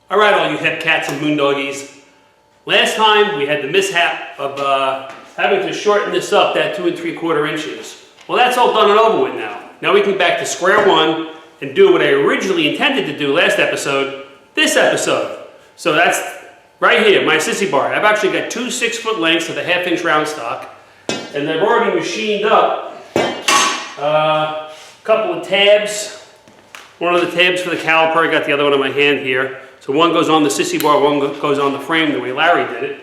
All right, all you hep cats and moondoggies. Last time we had the mishap of having to shorten this up that 2 3/4 inches. Well, that's all done and over with now. Now we can get back to square one and do what I originally intended to do last episode, this episode. So that's right here, my Sissy bar. I've actually got two 6-foot lengths of the 1/2 inch round stock, and I've already machined up a couple of tabs. One of the tabs for the caliper, I got the other one in my hand here. So one goes on the Sissy bar, one goes on the frame the way Larry did it.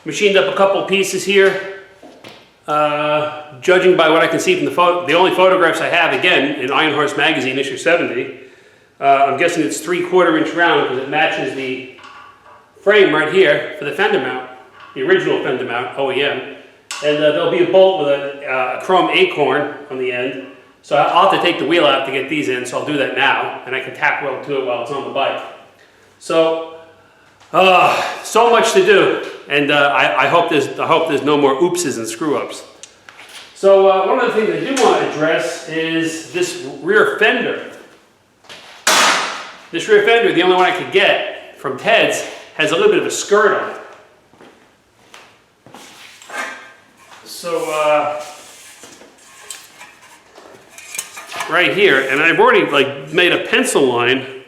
Machined up a couple pieces here. Judging by what I can see from the only photographs I have, again, in Iron Horse Magazine, issue 70, I'm guessing it's 3/4 inch round because it matches the frame right here for the fender mount, the original fender mount, OEM. And there'll be a bolt with a chrome acorn on the end. So I'll have to take the wheel out to get these in, so I'll do that now, and I can tack weld to it while it's on the bike. So, so much to do, and I hope there's no more oopses and screw-ups. So one of the things I do want to address is this rear fender. This rear fender, the only one I could get from Ted's, has a little bit of a skirt on it. So, right here, and I've already made a pencil line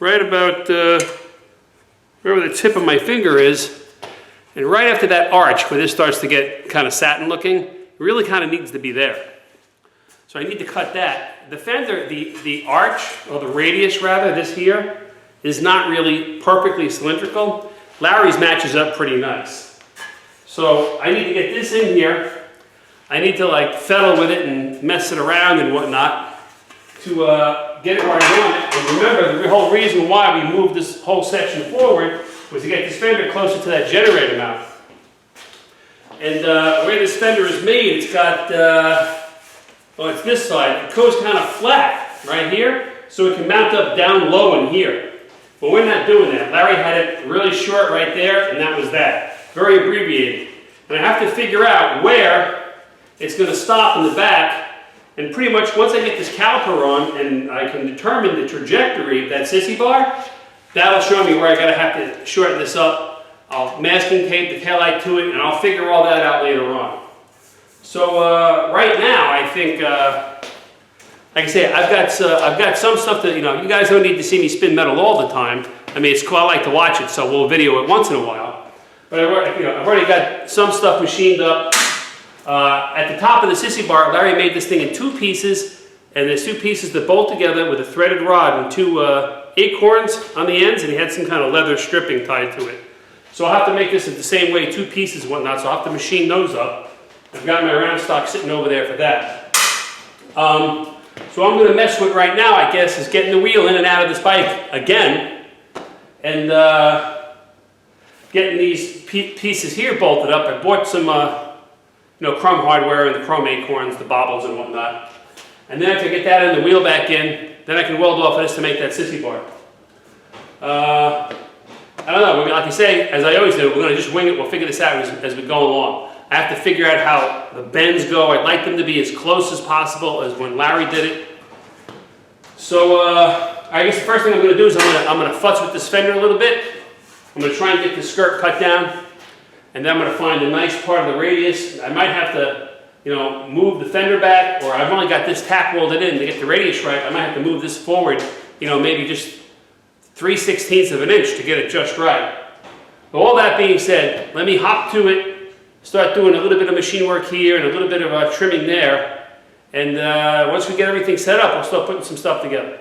right about wherever the tip of my finger is, and right after that arch where this starts to get kind of satin looking, it really kind of needs to be there. So I need to cut that. The fender, the arch, or the radius rather, this here, is not really perfectly cylindrical. Larry's matches up pretty nice. So I need to get this in here. I need to fiddle with it and mess it around and whatnot to get it where I want it. And remember, the whole reason why we moved this whole section forward was to get this fender closer to that generator mount. And the way this fender is made, it's got, well, it's this side. It goes kind of flat right here, so it can mount up down low in here. But we're not doing that. Larry had it really short right there, and that was that. Very abbreviated. And I have to figure out where it's going to stop in the back. And pretty much once I get this caliper on and I can determine the trajectory of that Sissy bar, that'll show me where I gotta have to shorten this up. I'll masking tape the taillight to it, and I'll figure all that out later on. So right now, I think, like I say, I've got some stuff that, you guys don't need to see me spin metal all the time. I mean, it's cool, I like to watch it, so we'll video it once in a while. But I've already got some stuff machined up. At the top of the Sissy bar, Larry made this thing in 2 pieces, and there's 2 pieces that bolt together with a threaded rod and 2 acorns on the ends, and he had some kind of leather stripping tied to it. So I'll have to make this in the same way, 2 pieces and whatnot, so I'll have to machine those up. I've got my round stock sitting over there for that. So what I'm going to mess with right now, I guess, is getting the wheel in and out of this bike again, and getting these pieces here bolted up. I bought some chrome hardware and the chrome acorns, the bobbles and whatnot. And then after I get that in, the wheel back in, then I can weld off of this to make that Sissy bar. I don't know, like I say, as I always do, we're going to just wing it, we'll figure this out as we go along. I have to figure out how the bends go. I'd like them to be as close as possible as when Larry did it. So I guess the first thing I'm going to do is I'm going to futz with this fender a little bit. I'm going to try and get the skirt cut down. And then I'm going to find a nice part of the radius. I might have to, move the fender back, or I've only got this tack welded in to get the radius right. I might have to move this forward, maybe just 3/16 of an inch to get it just right. But all that being said, let me hop to it, start doing a little bit of machine work here and a little bit of trimming there. And once we get everything set up, we'll start putting some stuff together.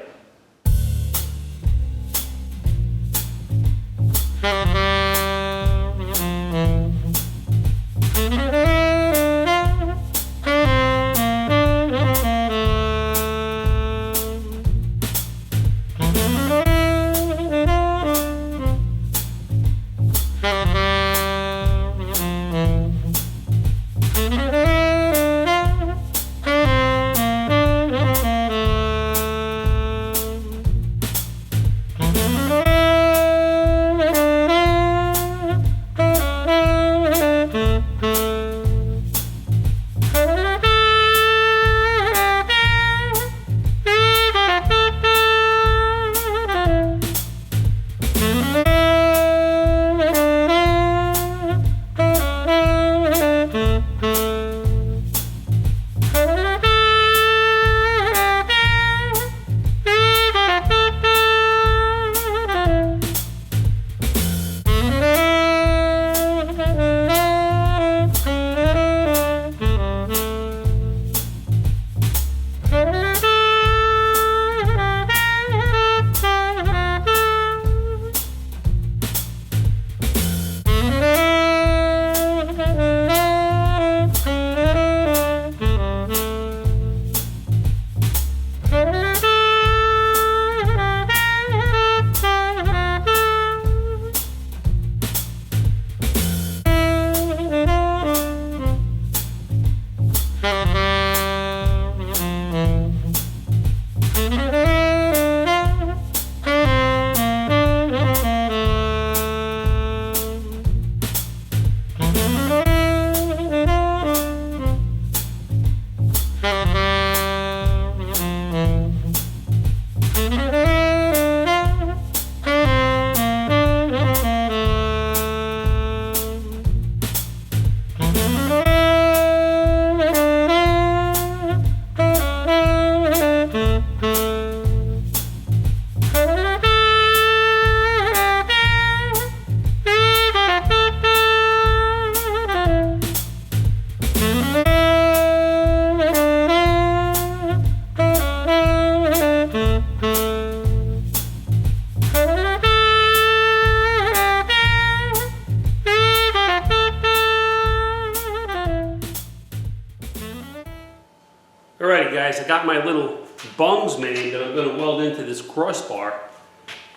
got my little bungs made that I'm going to weld into this crossbar.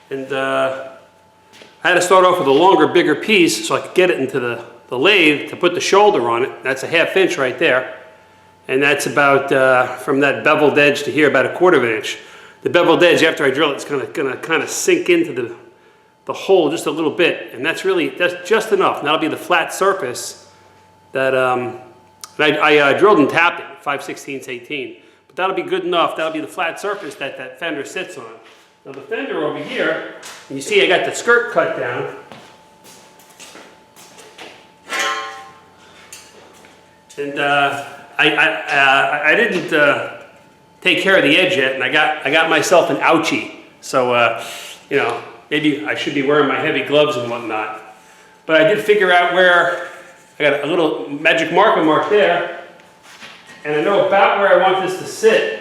And I had to start off with a longer, bigger piece so I could get it into the lathe to put the shoulder on it. That's a 1/2 inch right there. And that's about, from that beveled edge to here, about 1/4 inch. The beveled edge, after I drill it, it's going to kind of sink into the hole just a little bit. And that's just enough. And that'll be the flat surface that I drilled and tapped it, 5/16 18. But that'll be good enough. That'll be the flat surface that fender sits on. Now the fender over here, and you see I got the skirt cut down. And I didn't take care of the edge yet, and I got myself an ouchie. So you know, maybe I should be wearing my heavy gloves and whatnot. But I did figure out where I got a little magic marker mark there, and I know about where I want this to sit.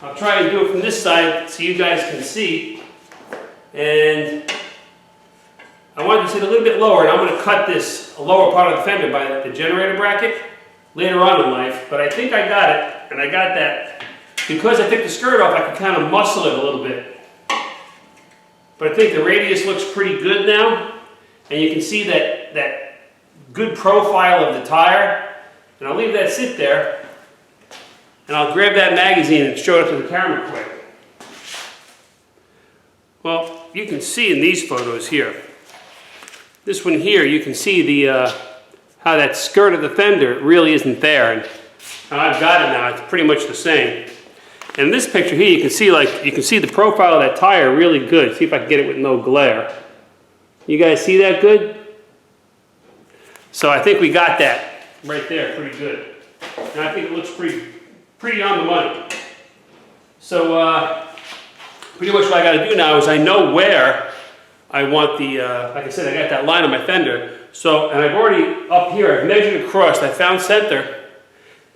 I'll try and do it from this side so you guys can see. And I want it to sit a little bit lower, and I'm going to cut this lower part of the fender by the generator bracket later on in life. But I think I got it, and I got that. Because I took the skirt off, I can kind of muscle it a little bit. But I think the radius looks pretty good now. And you can see that good profile of the tire. And I'll leave that sit there. And I'll grab that magazine and show it to the camera quick. Well, you can see in these photos here. This one here, you can see how that skirt of the fender really isn't there. And I've got it now, it's pretty much the same. And in this picture here, you can see the profile of that tire really good. See if I can get it with no glare. You guys see that good? So I think we got that right there pretty good. And I think it looks pretty on the money. So pretty much what I got to do now is I know where I want the, like I said, I got that line on my fender. So, and I've already, up here, I've measured across, I found center.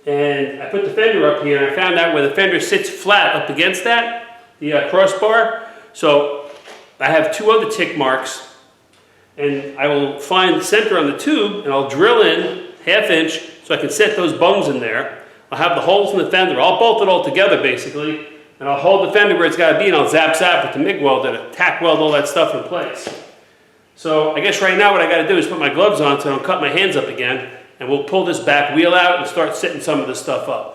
And I put the fender up here, and I found out where the fender sits flat up against that, the crossbar. So I have 2 other tick marks. And I will find the center on the tube, and I'll drill in 1/2 inch so I can set those bungs in there. I'll have the holes in the fender. I'll bolt it all together, basically. And I'll hold the fender where it's got to be, and I'll zap with the MIG welder to tack weld all that stuff in place. So I guess right now what I got to do is put my gloves on so I don't cut my hands up again. And we'll pull this back wheel out and start setting some of this stuff up.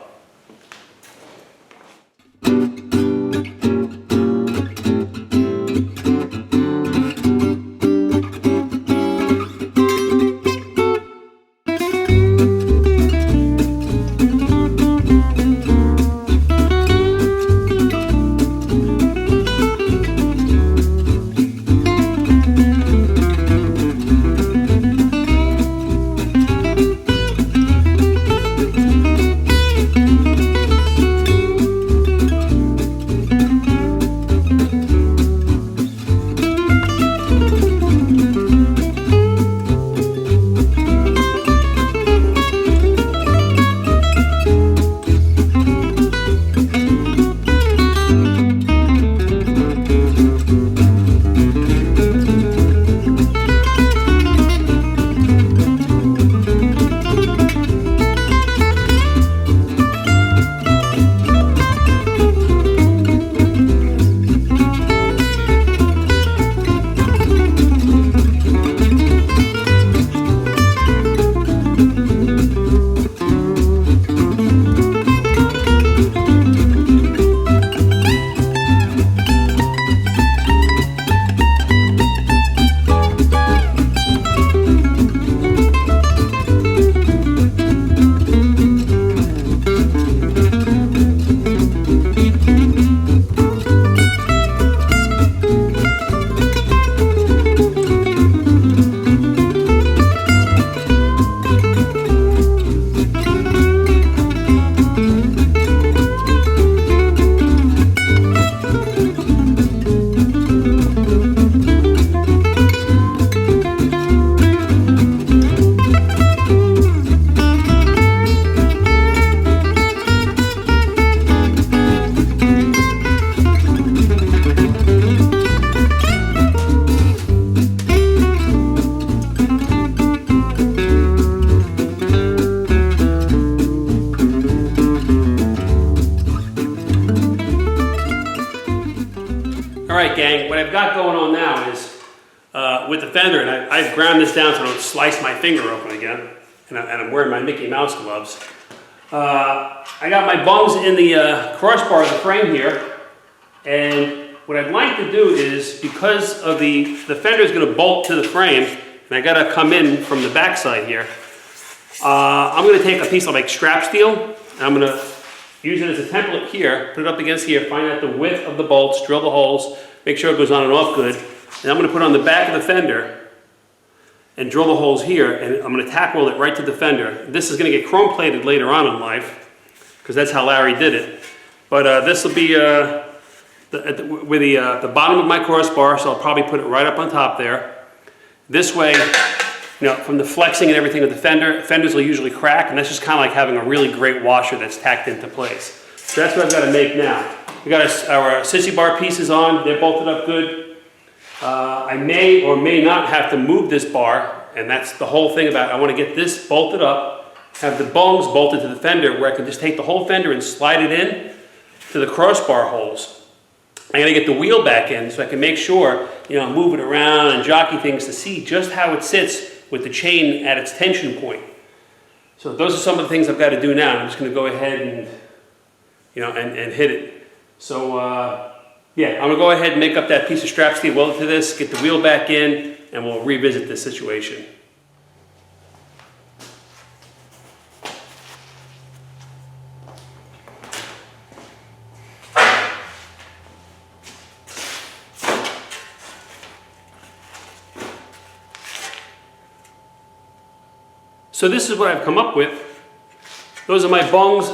All right, gang, what I've got going on now is with the fender, and I've ground this down so I don't slice my finger open again, and I'm wearing my Mickey Mouse gloves. I got my bungs in the crossbar of the frame here, and what I'd like to do is, because of the fender is going to bolt to the frame, and I got to come in from the back side here, I'm going to take a piece of like strap steel, and I'm going to use it as a template here, put it up against here, find out the width of the bolts, drill the holes, make sure it goes on and off good. And I'm going to put on the back of the fender and drill the holes here, and I'm going to tack weld it right to the fender. This is going to get chrome plated later on in life, because that's how Larry did it. But this will be with the bottom of my crossbar, so I'll probably put it right up on top there. This way, you know, from the flexing and everything of the fenders will usually crack, and that's just kind of like having a really great washer that's tacked into place. So that's what I've got to make now. We got our Sissy bar pieces on, they're bolted up good. I may or may not have to move this bar, and that's the whole thing about it. I want to get this bolted up, have the bungs bolted to the fender where I can just take the whole fender and slide it in to the crossbar holes. I got to get the wheel back in so I can make sure, you know, move it around and jockey things to see just how it sits with the chain at its tension point. So those are some of the things I've got to do now. I'm just going to go ahead and, you know, and hit it. So yeah, I'm going to go ahead and make up that piece of strap steel, weld it to this, get the wheel back in, and we'll revisit this situation. So this is what I've come up with. Those are my bungs,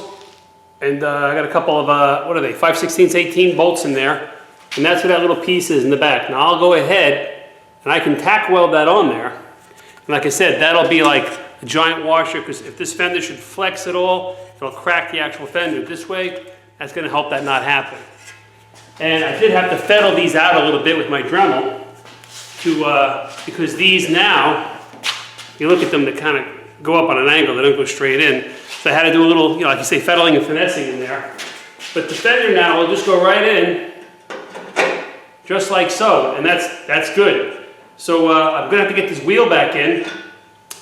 and I got a couple of, what are they, 5/16, 18 bolts in there, and that's what that little piece is in the back. Now I'll go ahead, and I can tack weld that on there. And like I said, that'll be like a giant washer, because if this fender should flex at all, it'll crack the actual fender this way. That's gonna help that not happen. And I did have to feddle these out a little bit with my Dremel, because these now, you look at them, they kind of go up on an angle, they don't go straight in. So I had to do a little, you know, like you say, fettling and finessing in there. But the fender now will just go right in, just like so, and that's good. So I'm gonna have to get this wheel back in,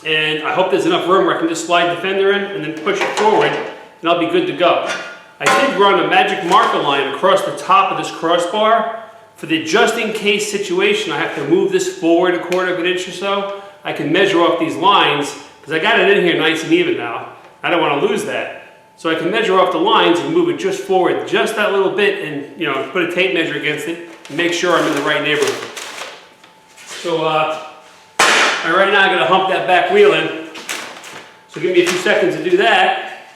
and I hope there's enough room where I can just slide the fender in and then push it forward, and I'll be good to go. I did run a magic marker line across the top of this crossbar for the just in case situation. I have to move this forward 1/4 of an inch or so. I can measure off these lines, because I got it in here nice and even now. I don't want to lose that. So I can measure off the lines and move it just forward, just that little bit, and, you know, put a tape measure against it and make sure I'm in the right neighborhood. So right now I'm going to hump that back wheel in. So give me a few seconds to do that.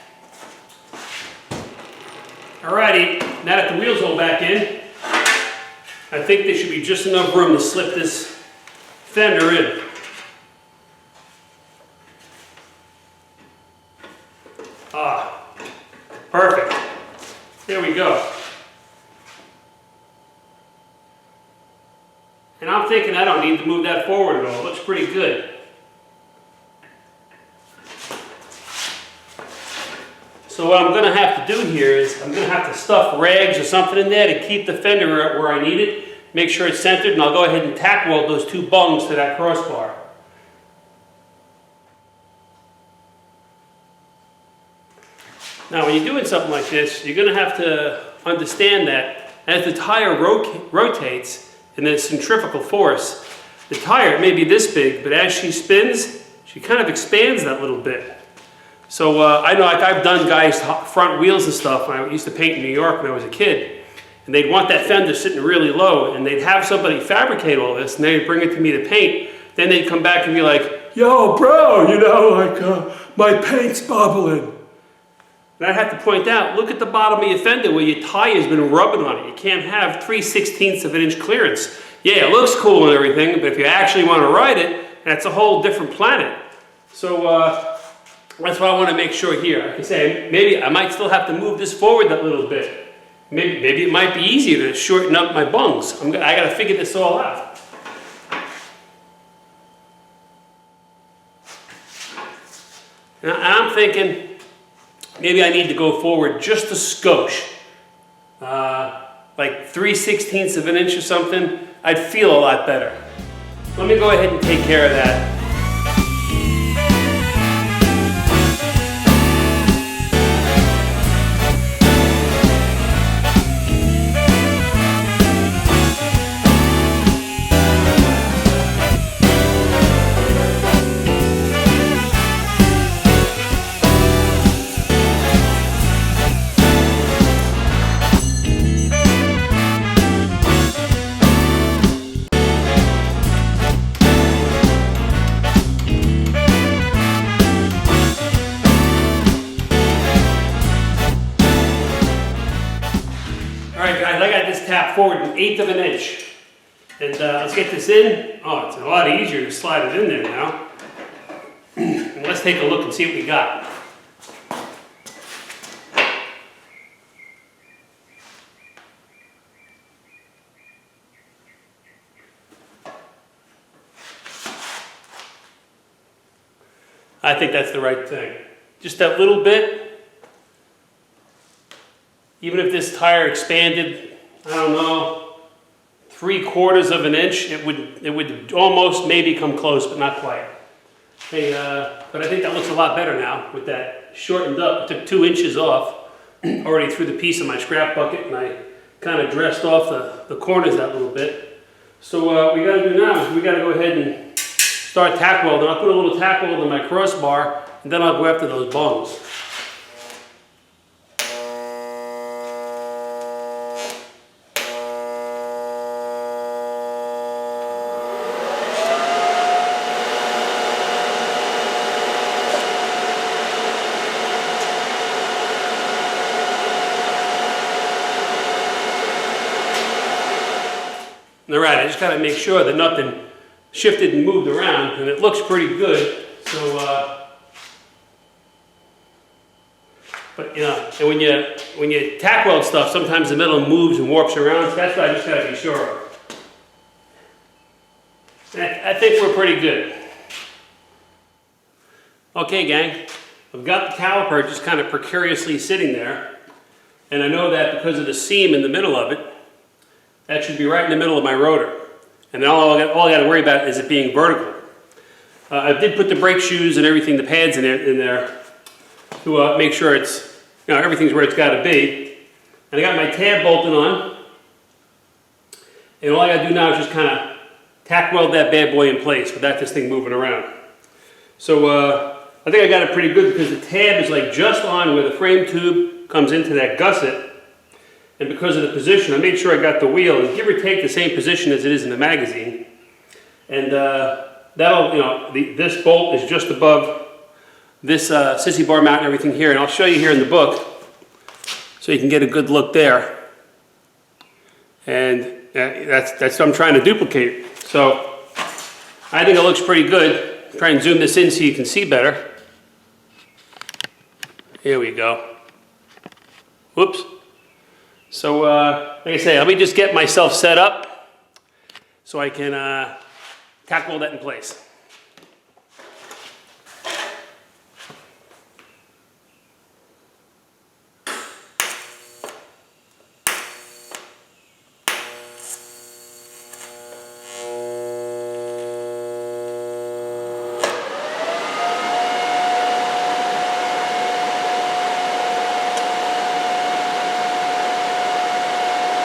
Alrighty, now that the wheel's all back in, I think there should be just enough room to slip this fender in. Ah, perfect. There we go. And I'm thinking I don't need to move that forward at all. It looks pretty good. So what I'm going to have to do here is I'm going to have to stuff rags or something in there to keep the fender where I need it, make sure it's centered, and I'll go ahead and tack weld those two bungs to that crossbar. Now when you're doing something like this, you're going to have to understand that as the tire rotates in the centrifugal force, the tire may be this big, but as she spins, she kind of expands that little bit. So I know, like, I've done guys' front wheels and stuff. I used to paint in New York when I was a kid, and they'd want that fender sitting really low, and they'd have somebody fabricate all this, and they'd bring it to me to paint. Then they'd come back and be like, "Yo, bro, you know, like, my paint's bubbling." And I'd have to point out, look at the bottom of your fender where your tire's been rubbing on it. You can't have 3/16 of an inch clearance. Yeah, it looks cool and everything, but if you actually want to ride it, that's a whole different planet. So that's what I want to make sure here. Like I say, maybe I might still have to move this forward that little bit. Maybe it might be easier to shorten up my bungs. I got to figure this all out. And I'm thinking, maybe I need to go forward just a skosh. like 3/16 of an inch or something, I'd feel a lot better. Let me go ahead and take care of that. Alright guys, I got this tap forward 1/8 of an inch. And let's get this in. Oh, it's a lot easier to slide it in there now. And let's take a look and see what we got. I think that's the right thing. Just that little bit. Even if this tire expanded, I don't know, 3/4 of an inch, it would almost maybe come close, but not quite. Hey, but I think that looks a lot better now with that shortened up. It took 2 inches off. Already threw the piece in my scrap bucket, and I kind of dressed off the corners that little bit. So what we got to do now is we got to go ahead and start tack welding. I'll put a little tack weld in my crossbar, and then I'll go after those bungs. All right, I just got to make sure that nothing shifted and moved around, and it looks pretty good. So, but you know, and when you tack weld stuff, sometimes the metal moves and warps around. So that's what I just got to be sure of. I think we're pretty good. Okay, gang, I've got the caliper just kind of precariously sitting there, and I know that because of the seam in the middle of it. That should be right in the middle of my rotor. And then all I got to worry about is it being vertical. I did put the brake shoes and everything, the pads in there to make sure it's, you know, everything's where it's got to be. And I got my tab bolted on. And all I got to do now is just kind of tack weld that bad boy in place without this thing moving around. So I think I got it pretty good because the tab is like just on where the frame tube comes into that gusset. And because of the position, I made sure I got the wheel, and give or take the same position as it is in the magazine. And that'll, you know, this bolt is just above this Sissy bar mount and everything here. And I'll show you here in the book so you can get a good look there. And that's what I'm trying to duplicate. So I think it looks pretty good. Try and zoom this in so you can see better. Here we go. Whoops. So, like I say, let me just get myself set up so I can tack weld that in place.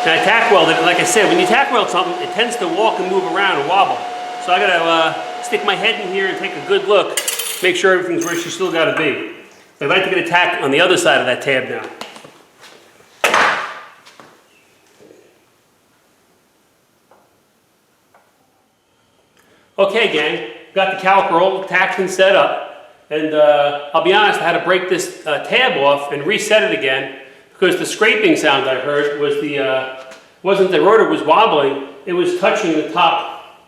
And I tack weld it, and like I said, when you tack weld something, it tends to walk and move around and wobble. So I gotta stick my head in here and take a good look, make sure everything's where she still gotta be. I'd like to get a tack on the other side of that tab now. Okay, gang, got the caliper all tacked and set up. And I'll be honest, I had to break this tab off and reset it again. Because the scraping sound I heard was wasn't the rotor was wobbling, it was touching the top,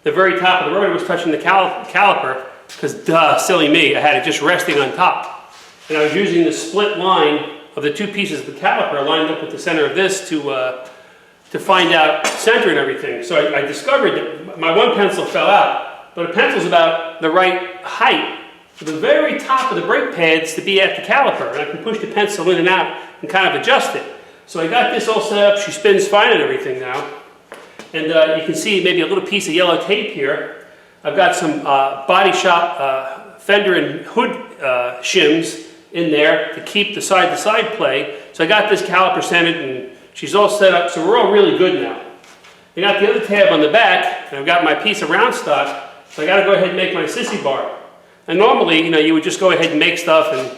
the very top of the rotor was touching the caliper, because silly me, I had it just resting on top. And I was using the split line of the two pieces of the caliper lined up with the center of this to find out center and everything. So I discovered that my one pencil fell out, but a pencil's about the right height to the very top of the brake pads to be at the caliper, and I can push the pencil in and out and kind of adjust it. So I got this all set up. She spins fine and everything now. And you can see maybe a little piece of yellow tape here. I've got some body shop fender and hood shims in there to keep the side-to-side play. So I got this caliper centered and she's all set up, so we're all really good now. I got the other tab on the back, and I've got my piece of round stock, so I got to go ahead and make my sissy bar. And normally, you know, you would just go ahead and make stuff and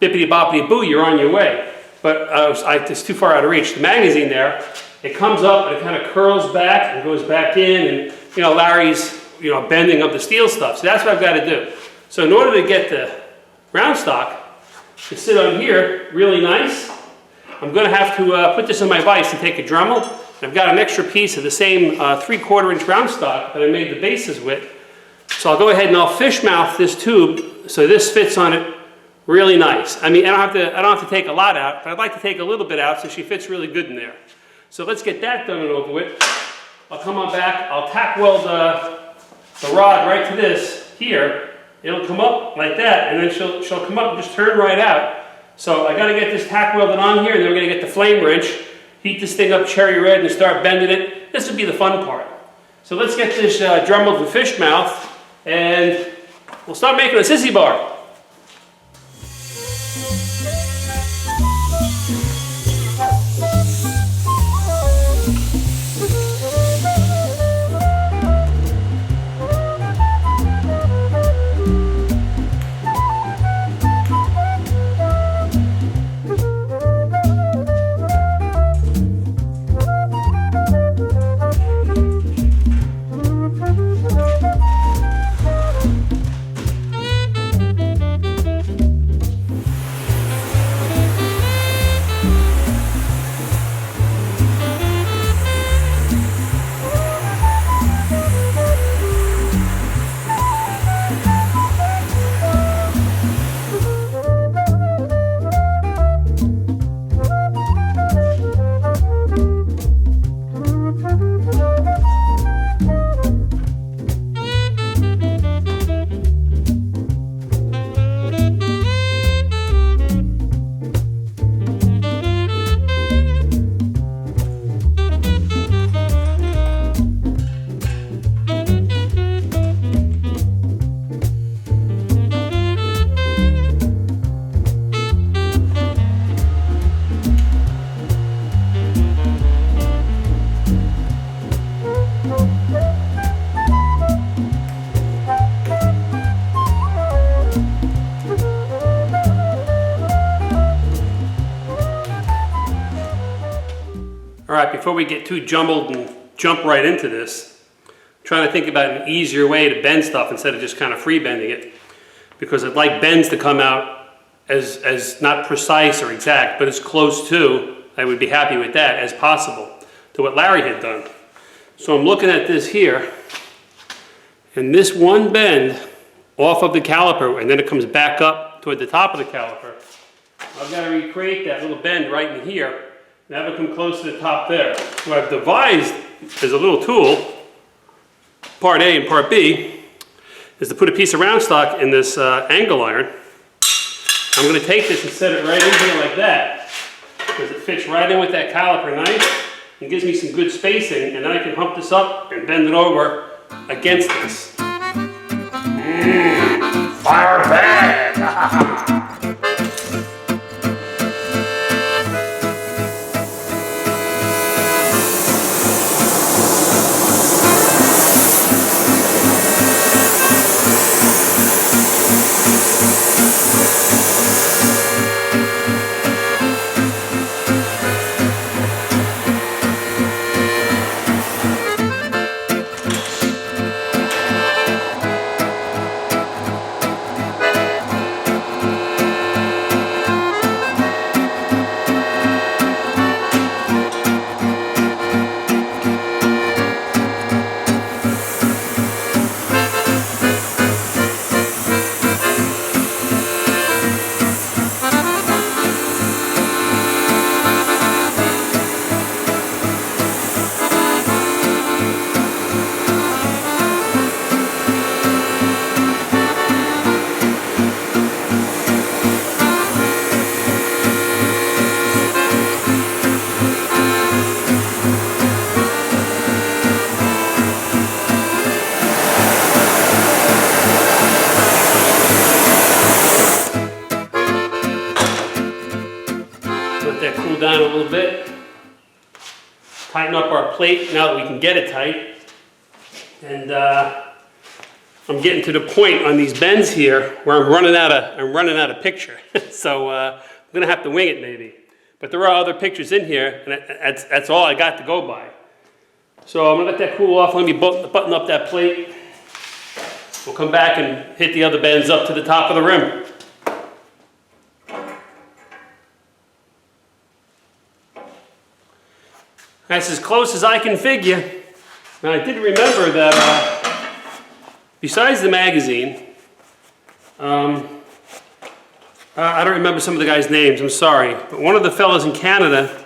bippity-boppity-boo, you're on your way. But it's too far out of reach. The magazine there, it comes up and it kind of curls back and goes back in, and you know, Larry's, you know, bending of the steel stuff. So that's what I've got to do. So in order to get the round stock to sit on here really nice, I'm going to have to put this in my vise and take a Dremel. I've got an extra piece of the same 3/4 inch round stock that I made the bases with. So I'll go ahead and I'll fish mouth this tube so this fits on it really nice. I mean, I don't have to take a lot out, but I'd like to take a little bit out so she fits really good in there. So let's get that done and over with. I'll come on back, I'll tack weld the rod right to this here. It'll come up like that, and then she'll come up and just turn right out. So I got to get this tack welded on here, and then we're going to get the flame wrench, heat this thing up cherry red, and start bending it. This would be the fun part. So let's get this Dremel to fish mouth, and we'll start making a sissy bar. Alright, before we get too jumbled and jump right into this, I'm trying to think about an easier way to bend stuff instead of just kind of free bending it, because I'd like bends to come out as not precise or exact, but as close to, I would be happy with that, as possible, to what Larry had done. So I'm looking at this here, and this one bend off of the caliper, and then it comes back up toward the top of the caliper. I've got to recreate that little bend right in here. Now it'll come close to the top there. What I've devised as a little tool, part A and part B, is to put a piece of round stock in this angle iron. I'm going to take this and set it right in here like that, because it fits right in with that caliper knife and gives me some good spacing, and then I can hump this up and bend it over against this. Fire bag! tighten up our plate now that we can get it tight. And I'm getting to the point on these bends here where I'm running out of picture. So I'm gonna have to wing it maybe. But there are other pictures in here, and that's all I got to go by. So I'm gonna let that cool off. Let me button up that plate. We'll come back and hit the other bends up to the top of the rim. That's as close as I can figure. Now I did remember that besides the magazine, I don't remember some of the guys' names, I'm sorry, but one of the fellows in Canada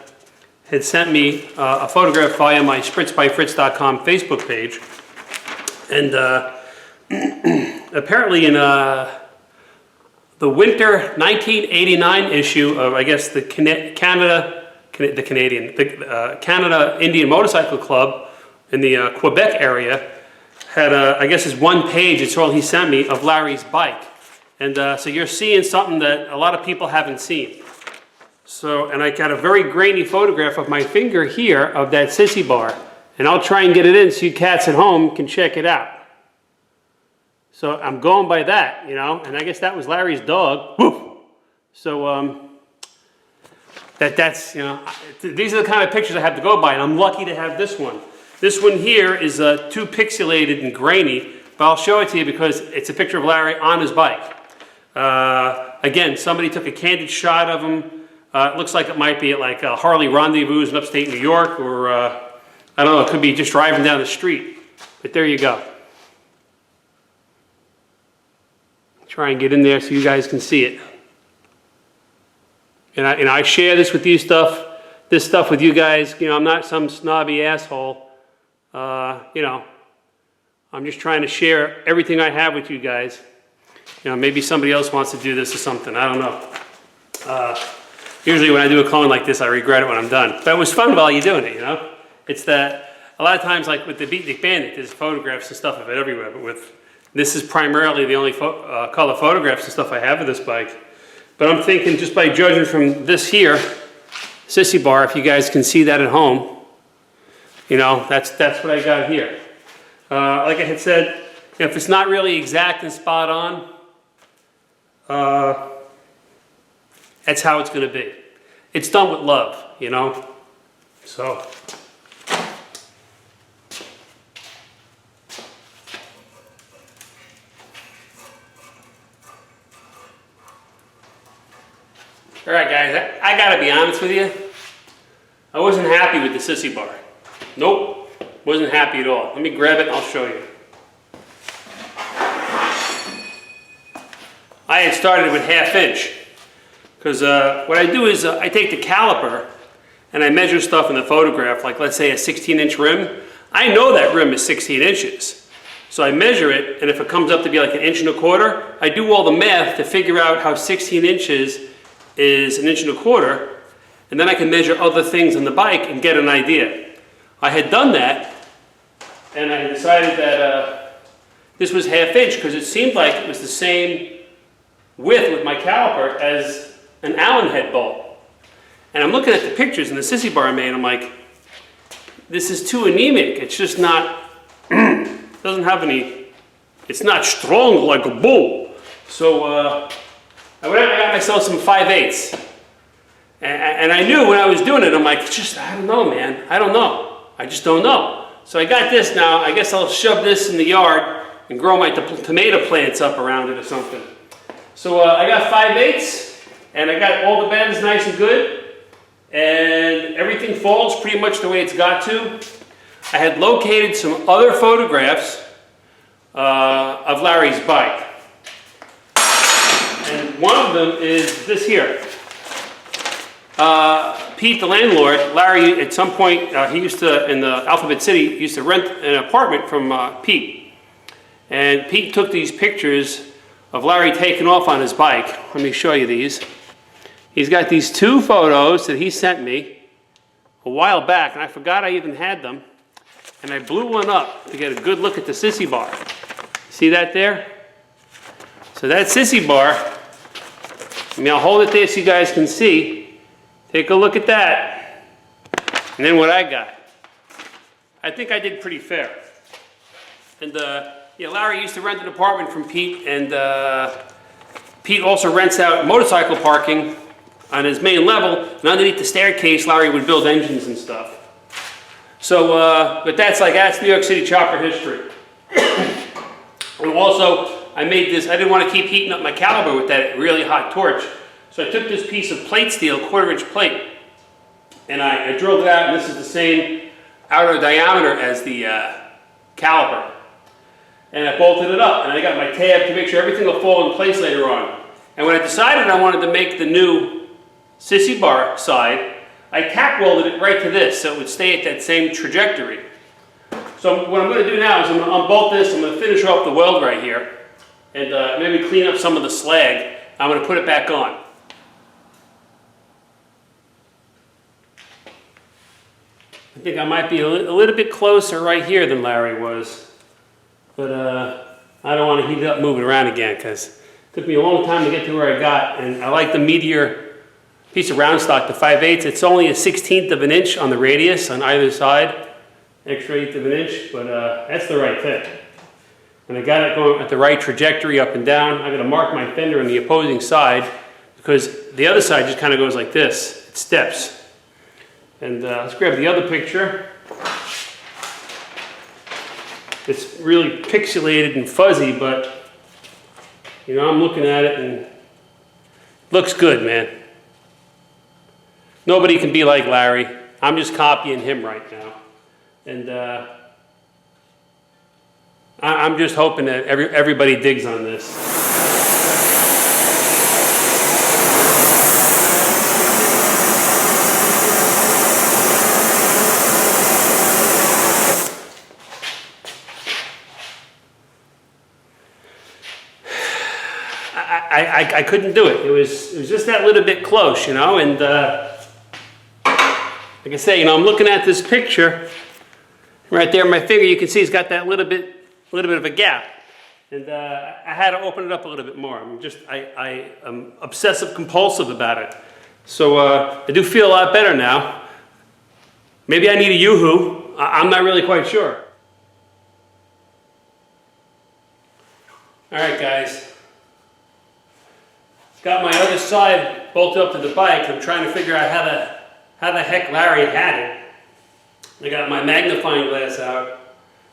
had sent me a photograph via my spritzbyfritz.com Facebook page. And apparently in the winter 1989 issue of, I guess, the Canada Indian Motorcycle Club in the Quebec area had, I guess, his one page, it's all he sent me, of Larry's bike. And so you're seeing something that a lot of people haven't seen. So, and I got a very grainy photograph of my finger here of that Sissy bar. And I'll try and get it in so you cats at home can check it out. So I'm going by that, you know, and I guess that was Larry's dog. Woof! So that's, you know, these are the kind of pictures I have to go by, and I'm lucky to have this one. This one here is too pixelated and grainy, but I'll show it to you because it's a picture of Larry on his bike. Again, somebody took a candid shot of him. It looks like it might be at like Harley Rendezvous in upstate New York, or I don't know, it could be just driving down the street. But there you go. Try and get in there so you guys can see it. And I share this with you this stuff with you guys. You know, I'm not some snobby asshole. You know, I'm just trying to share everything I have with you guys. You know, maybe somebody else wants to do this or something. I don't know. Usually when I do a clone like this, I regret it when I'm done. But it was fun while you're doing it, you know? It's that a lot of times, like with the Beatnik Bandit, there's photographs and stuff of it everywhere. But with this is primarily the only color photographs and stuff I have of this bike. But I'm thinking, just by judging from this here, Sissy bar, if you guys can see that at home, you know, that's what I got here. Like I had said, if it's not really exact and spot on, that's how it's going to be. It's done with love, you know? So. All right, guys, I got to be honest with you. I wasn't happy with the Sissy bar. Nope, wasn't happy at all. Let me grab it and I'll show you. I had started with 1/2 inch. Because what I do is I take the caliper and I measure stuff in the photograph, like let's say a 16-inch rim. I know that rim is 16 inches. So I measure it, and if it comes up to be like 1 1/4 inches, I do all the math to figure out how 16 inches is 1 1/4 inches, and then I can measure other things on the bike and get an idea. I had done that, and I decided that this was 1/2 inch because it seemed like it was the same width with my caliper as an Allen head bolt. And I'm looking at the pictures in the Sissy bar I made, and I'm like, this is too anemic. It's just not, doesn't have any, it's not strong like a bull. So I went out and I got myself some 5/8. And I knew when I was doing it, I'm like, just, I don't know, man. I don't know. I just don't know. So I got this now. I guess I'll shove this in the yard and grow my tomato plants up around it or something. So I got 5/8. And I got all the bends nice and good, and everything falls pretty much the way it's got to. I had located some other photographs of Larry's bike. And one of them is this here. Pete, the landlord, Larry, at some point, he used to, in the Alphabet City, used to rent an apartment from Pete. And Pete took these pictures of Larry taking off on his bike. Let me show you these. He's got these 2 photos that he sent me a while back, and I forgot I even had them. And I blew one up to get a good look at the Sissy bar. See that there? So that Sissy bar, I mean, I'll hold it there so you guys can see. Take a look at that. And then what I got. I think I did pretty fair. And yeah, Larry used to rent an apartment from Pete, and Pete also rents out motorcycle parking on his main level, and underneath the staircase, Larry would build engines and stuff. So, but that's New York City chopper history. And also, I made this, I didn't want to keep heating up my Caliper with that really hot torch. So I took this piece of plate steel, 1/4-inch plate, and I drilled it out, and this is the same outer diameter as the Caliper. And I bolted it up, and I got my tab to make sure everything will fall in place later on. And when I decided I wanted to make the new Sissy bar side, I tack welded it right to this so it would stay at that same trajectory. So what I'm going to do now is I'm going to unbolt this, I'm going to finish off the weld right here, and maybe clean up some of the slag. I'm going to put it back on. I think I might be a little bit closer right here than Larry was, but I don't want to heat it up moving around again because it took me a long time to get to where I got, and I like the Meteor piece of round stock, the 5/8. It's only a 1/16 of an inch on the radius on either side, extra 1/8 of an inch, but that's the right fit. And I got it going at the right trajectory up and down. I'm going to mark my fender on the opposing side because the other side just kind of goes like this. It steps. And let's grab the other picture. It's really pixelated and fuzzy, but you know, I'm looking at it and it looks good, man. Nobody can be like Larry. I'm just copying him right now. And I'm just hoping that everybody digs on this. I couldn't do it. It was just that little bit close, you know. And like I say, you know, I'm looking at this picture right there. My finger, you can see, it's got that little bit of a gap. And I had to open it up a little bit more. I'm obsessive compulsive about it. So I do feel a lot better now. Maybe I need a Yoo-hoo. I'm not really quite sure. All right, guys. Got my other side bolted up to the bike. I'm trying to figure out how the heck Larry had it. I got my magnifying glass out.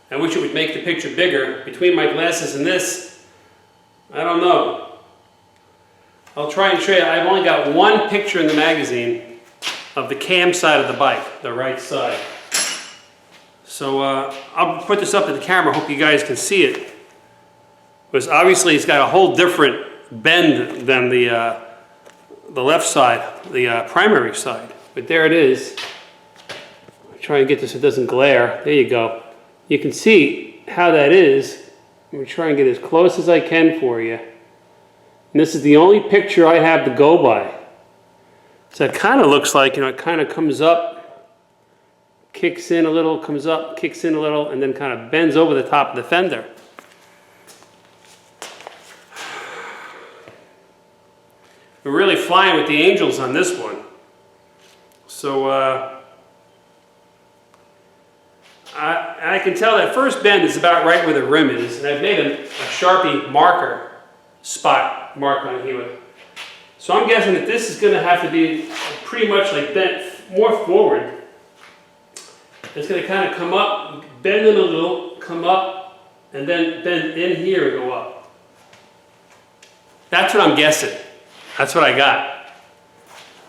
I wish it would make the picture bigger. Between my glasses and this, I don't know. I'll try and show you. I've only got one picture in the magazine of the cam side of the bike, the right side. So I'll put this up to the camera. Hope you guys can see it. Because obviously it's got a whole different bend than the left side, the primary side. But there it is. I'll try and get this so it doesn't glare. There you go. You can see how that is. I'm going to try and get as close as I can for you. And this is the only picture I have to go by. So it kind of looks like, you know, it kind of comes up, kicks in a little, comes up, kicks in a little, and then kind of bends over the top of the fender. We're really flying with the angels on this one. So I can tell that first bend is about right where the rim is, and I've made a Sharpie marker spot mark on here. So I'm guessing that this is going to have to be pretty much like bent more forward. It's going to kind of come up, bend in a little, come up, and then bend in here and go up. That's what I'm guessing. That's what I got.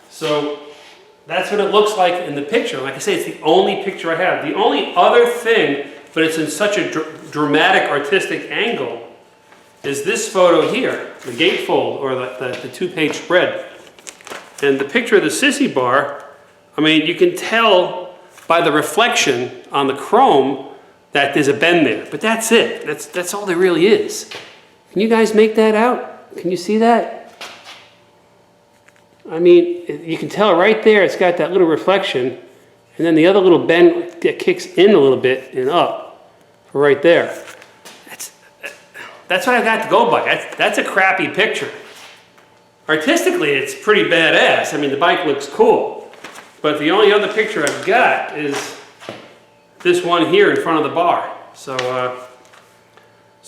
So that's what it looks like in the picture. Like I say, it's the only picture I have. The only other thing, but it's in such a dramatic artistic angle, is this photo here, the gatefold, or the two-page spread. And the picture of the Sissy bar, I mean, you can tell by the reflection on the chrome that there's a bend there. But that's it. That's all there really is. Can you guys make that out? Can you see that? I mean, you can tell right there it's got that little reflection, and then the other little bend that kicks in a little bit and up right there. That's what I got to go by. That's a crappy picture. Artistically, it's pretty badass. I mean, the bike looks cool. But the only other picture I've got is this one here in front of the bar. So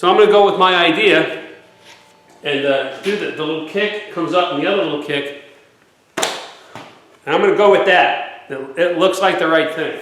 I'm going to go with my idea and do the little kick comes up and the other little kick. And I'm going to go with that. It looks like the right thing.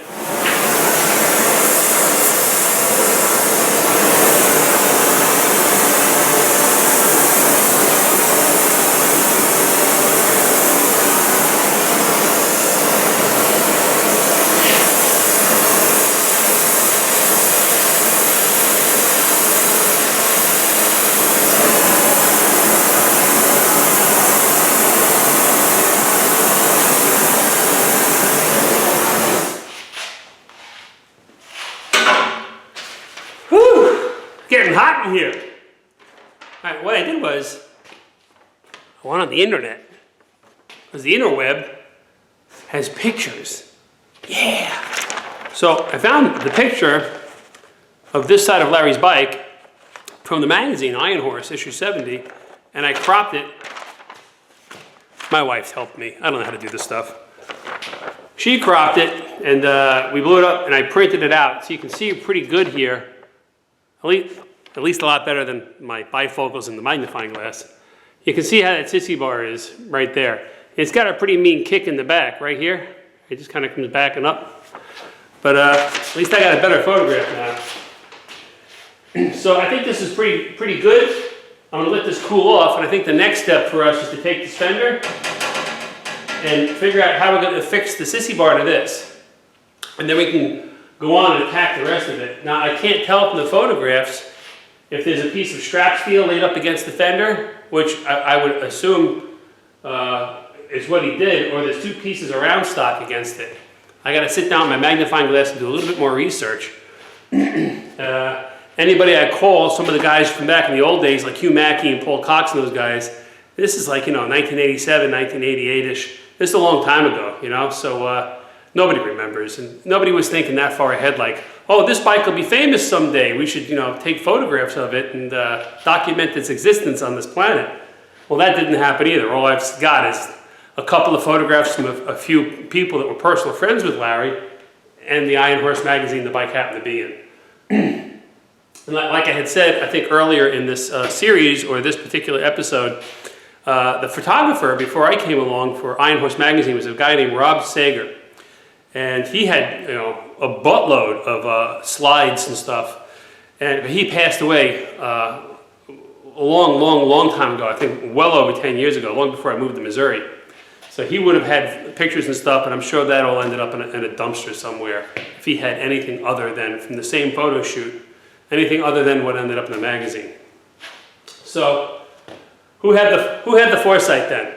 Getting hot in here. All right, what I did was, I went on the internet, because the interweb has pictures. Yeah. So I found the picture of this side of Larry's bike from the magazine, Iron Horse, issue 70, and I cropped it. My wife's helped me. I don't know how to do this stuff. She cropped it, and we blew it up, and I printed it out. So you can see pretty good here. At least a lot better than my bifocals and the magnifying glass. You can see how that Sissy bar is right there. It's got a pretty mean kick in the back right here. It just kind of comes back and up. But at least I got a better photograph now. So I think this is pretty good. I'm gonna let this cool off, and I think the next step for us is to take this fender and figure out how we're gonna fix the Sissy bar to this. And then we can go on and attack the rest of it. Now I can't tell from the photographs if there's a piece of strap steel laid up against the fender, which I would assume is what he did, or there's two pieces of round stock against it. I gotta sit down with my magnifying glass and do a little bit more research. Anybody I call, some of the guys from back in the old days, like Hugh Mackey and Paul Cox and those guys, this is like, 1987, 1988-ish. This is a long time ago, so nobody remembers, and nobody was thinking that far ahead, like, oh, this bike will be famous someday. We should, take photographs of it and document its existence on this planet. Well, that didn't happen either. All I've got is a couple of photographs from a few people that were personal friends with Larry, and the Iron Horse magazine the bike happened to be in. And like I had said, I think earlier in this series, or this particular episode, the photographer, before I came along for Iron Horse magazine, was a guy named Rob Sager. And he had, a buttload of slides and stuff. And he passed away a long time ago. I think well over 10 years ago, long before I moved to Missouri. So he would have had pictures and stuff, and I'm sure that all ended up in a dumpster somewhere. If he had anything other than, from the same photo shoot, anything other than what ended up in the magazine. So, who had the foresight then?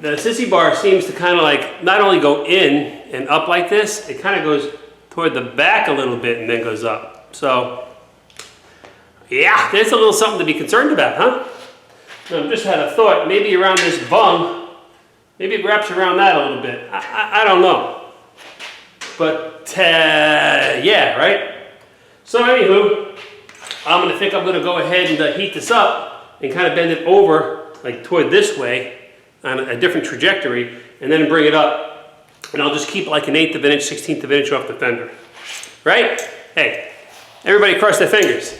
The Sissy bar seems to kind of like not only go in and up like this, it kind of goes toward the back a little bit and then goes up. So, yeah, there's a little something to be concerned about, huh? So I just had a thought, maybe around this bung, maybe it wraps around that a little bit. I don't know. But, yeah, right? So anywho, I'm going to go ahead and heat this up and kind of bend it over, like toward this way, on a different trajectory, and then bring it up, and I'll just keep like 1/8 of an inch, 1/16 of an inch off the fender. Right? Hey, everybody cross their fingers.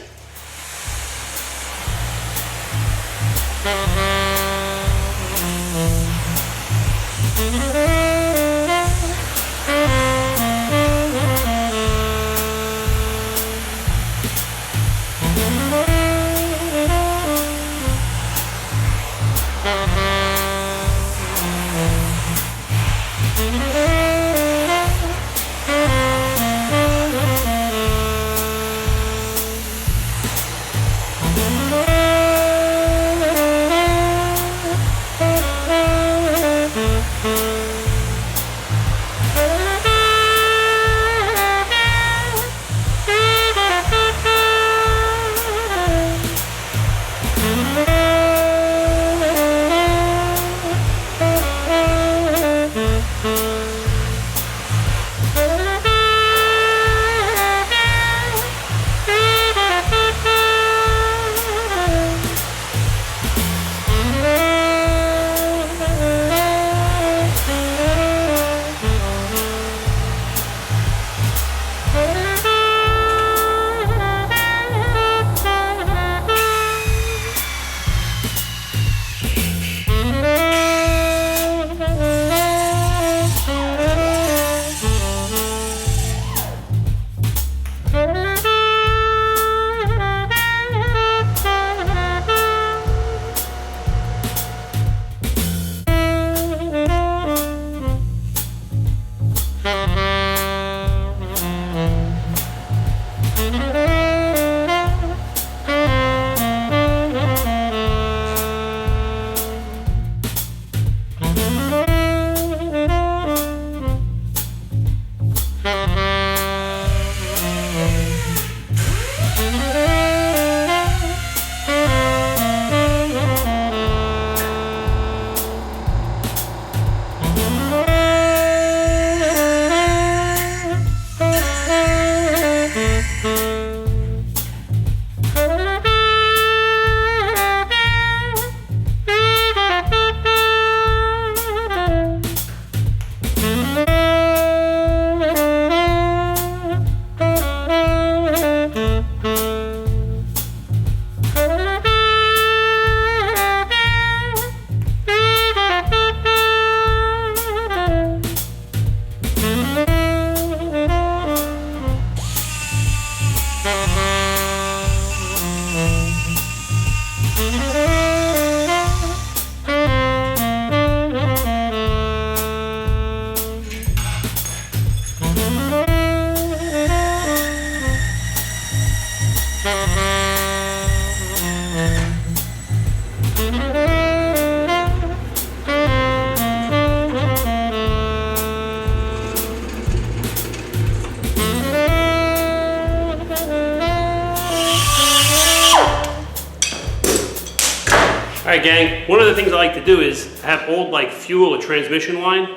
Alright gang, one of the things I like to do is have old like fuel or transmission line,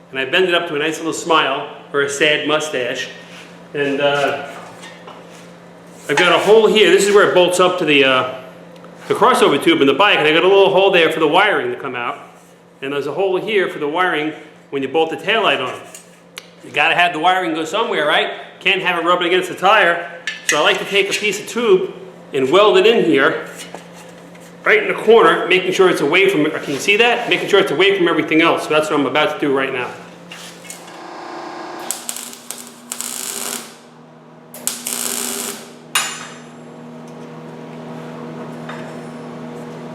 and I bend it up to a nice little smile or a sad mustache, and I've got a hole here. This is where it bolts up to the crossover tube in the bike, and I got a little hole there for the wiring to come out, and there's a hole here for the wiring when you bolt the taillight on. You gotta have the wiring go somewhere, right? Can't have it rubbing against the tire, so I like to take a piece of tube and weld it in here, right in the corner, making sure it's away from, can you see that? Making sure it's away from everything else. So that's what I'm about to do right now.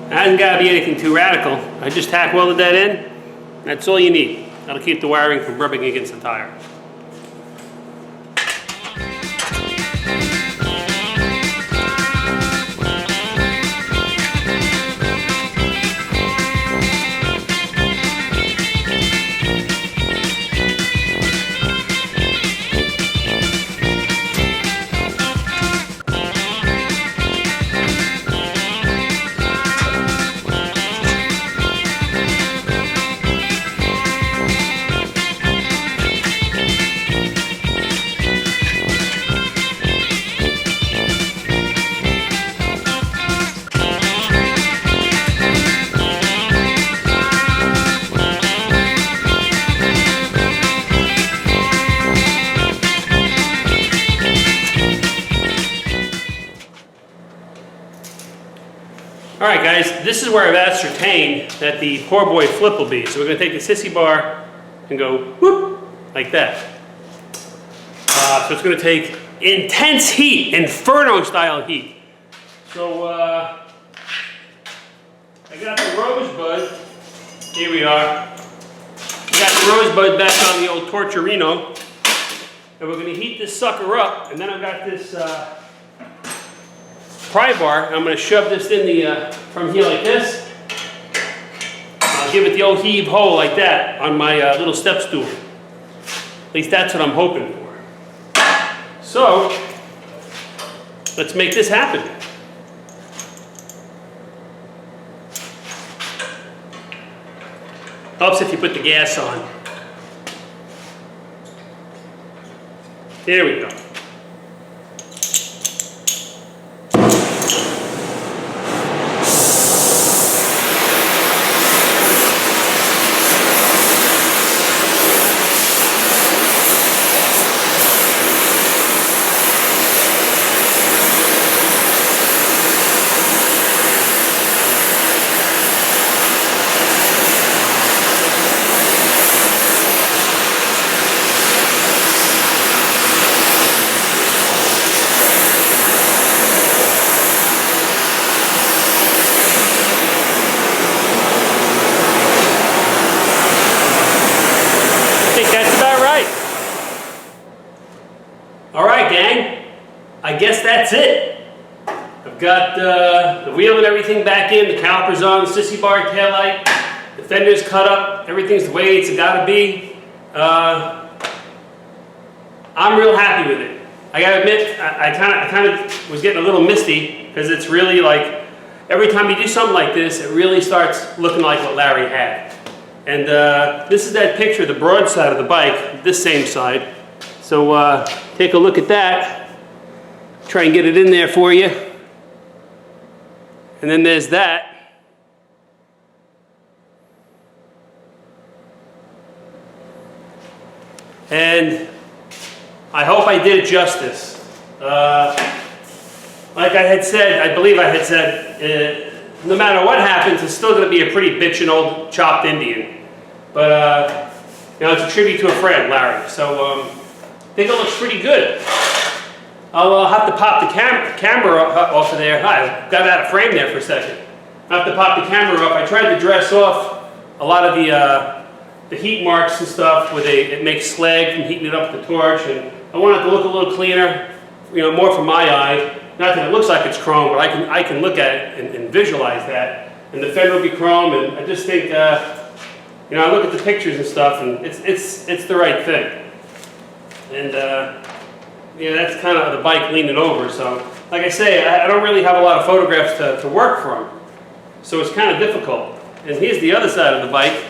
It hasn't got to be anything too radical. I just tack welded that in. That's all you need. That'll keep the wiring from rubbing against the tire. Alright guys, this is where I've ascertained that the poor boy flip will be. So we're going to take the Sissy bar and go whoop, like that. So it's going to take intense heat, inferno style heat. So I got the rosebud, here we are. We got the rosebud back on the old Torturino. And we're going to heat this sucker up, and then I've got this pry bar. I'm going to shove this in the from here like this. I'll give it the old heave ho like that on my little step stool. At least that's what I'm hoping for. So let's make this happen. Helps if you put the gas on. There we go. Alright gang, I guess that's it. I've got the wheel and everything back in, the caliper's on, the Sissy bar taillight, the fender's cut up, everything's the way it's got to be. I'm real happy with it. I gotta admit, I kind of was getting a little misty because it's really like, every time you do something like this, it really starts looking like what Larry had. And this is that picture of the broad side of the bike, this same side. So take a look at that, try and get it in there for you. And then there's that. And I hope I did it justice. Like I had said, I believe I had said, no matter what happens, it's still going to be a pretty bitchin' old chopped Indian. But, you know, it's a tribute to a friend, Larry. So, I think it looks pretty good. I'll have to pop the camera off of there. I got out of frame there for a second. I have to pop the camera up. I tried to dress off a lot of the heat marks and stuff where it makes slag from heating it up with the torch, and I want it to look a little cleaner, you know, more for my eye. Not that it looks like it's chrome, but I can look at it and visualize that. And the fender will be chrome, and I just think, you know, I look at the pictures and stuff, and it's the right thing. And yeah, that's kind of the bike leaning over. So, like I say, I don't really have a lot of photographs to work from. so it's kind of difficult. And here's the other side of the bike.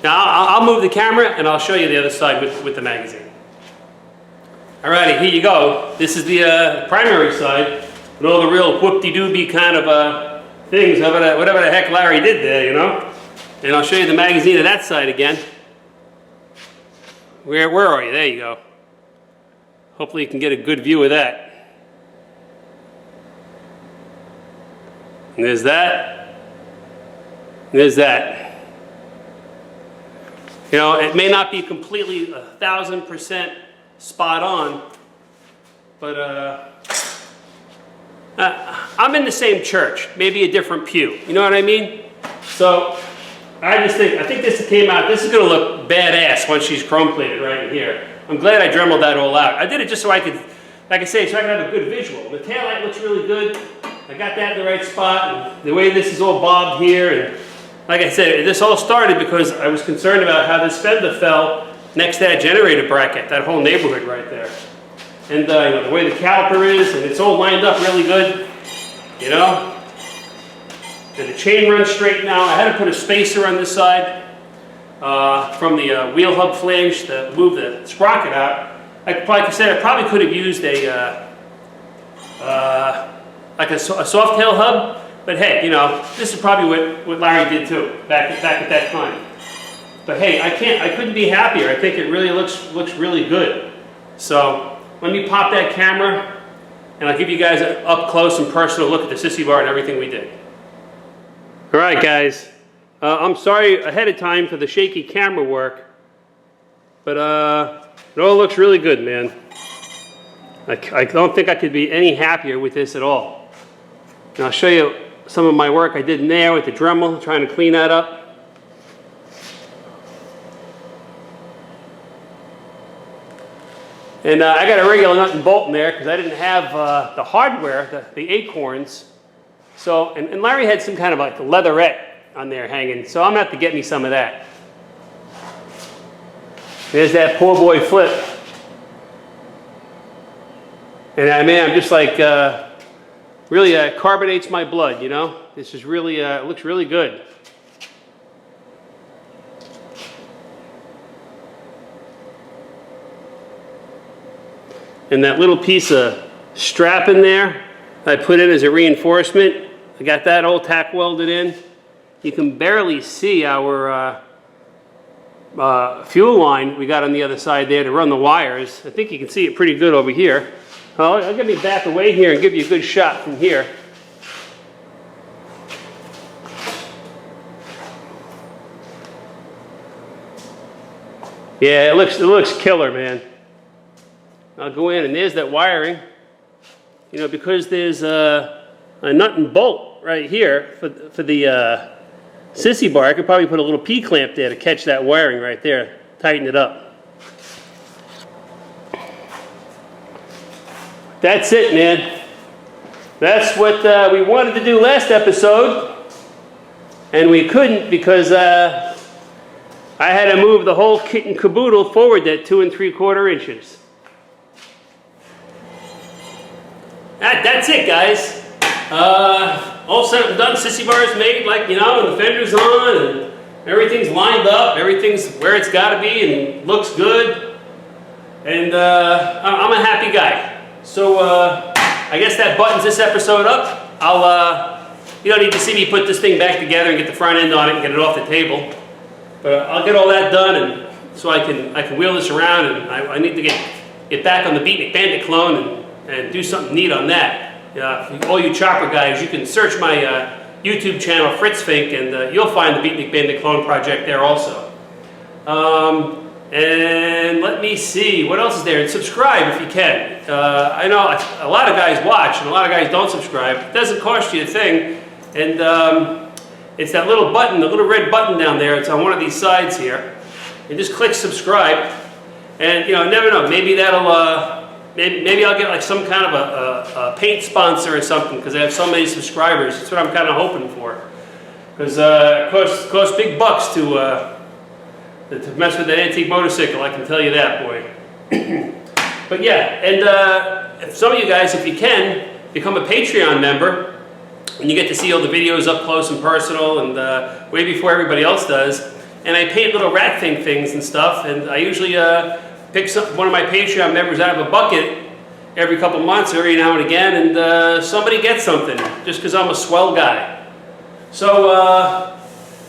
Now I'll move the camera and I'll show you the other side with the magazine. Alrighty, here you go. This is the primary side with all the real whoop-de-doobie kind of things, whatever the heck Larry did there, you know. And I'll show you the magazine of that side again. Where are you? There you go. Hopefully you can get a good view of that. And there's that. And there's that. You know, it may not be completely 1,000% spot on, but I'm in the same church, maybe a different pew. You know what I mean? So I think this came out. This is going to look badass once she's chrome plated right in here. I'm glad I dremeled that all out. I did it just so I could, like I say, so I could have a good visual. The taillight looks really good. I got that in the right spot, and the way this is all bobbed here, and like I said, this all started because I was concerned about how this fender fell next to that generator bracket, that whole neighborhood right there. And you know, the way the caliper is, and it's all lined up really good, you know. And the chain runs straight now. I had to put a spacer on this side from the wheel hub flange to move the sprocket out. Like I said, I probably could have used a like a soft tail hub, but hey, you know, this is probably what Larry did too back at that time. But hey, I couldn't be happier. I think it really looks really good. So let me pop that camera, and I'll give you guys an up close and personal look at the Sissy bar and everything we did. All right, guys. I'm sorry ahead of time for the shaky camera work, but it all looks really good, man. I don't think I could be any happier with this at all. And I'll show you some of my work I did in there with the Dremel, trying to clean that up. And I got a regular nut and bolt in there because I didn't have the hardware, the acorns. So, and Larry had some kind of like leatherette on there hanging, so I'm going to have to get me some of that. There's that poor boy flip. And I mean, I'm just like, really carbonates my blood, you know? This is really, it looks really good. And that little piece of strap in there, I put in as a reinforcement. I got that all tack welded in. You can barely see our fuel line we got on the other side there to run the wires. I think you can see it pretty good over here. I'll get me back away here and give you a good shot from here. Yeah, it looks killer, man. I'll go in and there's that wiring. You know, because there's a nut and bolt right here for the Sissy bar, I could probably put a little P-clamp there to catch that wiring right there, tighten it up. That's it, man. That's what we wanted to do last episode, and we couldn't because I had to move the whole kit and caboodle forward that 2 3/4 inches. That's it, guys. All said and done. Sissy bar is made, like, you know, and the fender's on, and everything's lined up, everything's where it's got to be, and looks good. And I'm a happy guy. So I guess that buttons this episode up. You don't need to see me put this thing back together and get the front end on it and get it off the table. But I'll get all that done, and so I can wheel this around, and I need to get back on the Beatnik Bandit clone and do something neat on that. All you chopper guys, you can search my YouTube channel, Fritz Fink, and you'll find the Beatnik Bandit clone project there also. And let me see, what else is there? And subscribe if you can. I know a lot of guys watch and a lot of guys don't subscribe. It doesn't cost you a thing. And it's that little button, the little red button down there. It's on one of these sides here. You just click subscribe. And, you know, never know, maybe that'll, maybe I'll get like some kind of a paint sponsor or something because I have so many subscribers. That's what I'm kind of hoping for. Because it costs big bucks to mess with that antique motorcycle, I can tell you that, boy. But yeah, and if some of you guys, if you can, become a Patreon member. and you get to see all the videos up close and personal, and way before everybody else does. And I paint little rat things and stuff, and I usually pick one of my Patreon members out of a bucket every couple months, every now and again, and somebody gets something, just because I'm a swell guy. So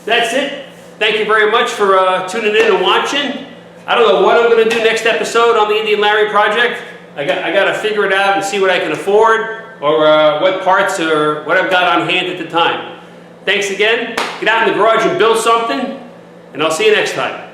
that's it. Thank you very much for tuning in and watching. I don't know what I'm going to do next episode on the Indian Larry project. I got to figure it out and see what I can afford, or what parts or what I've got on hand at the time. Thanks again. Get out in the garage and build something, and I'll see you next time.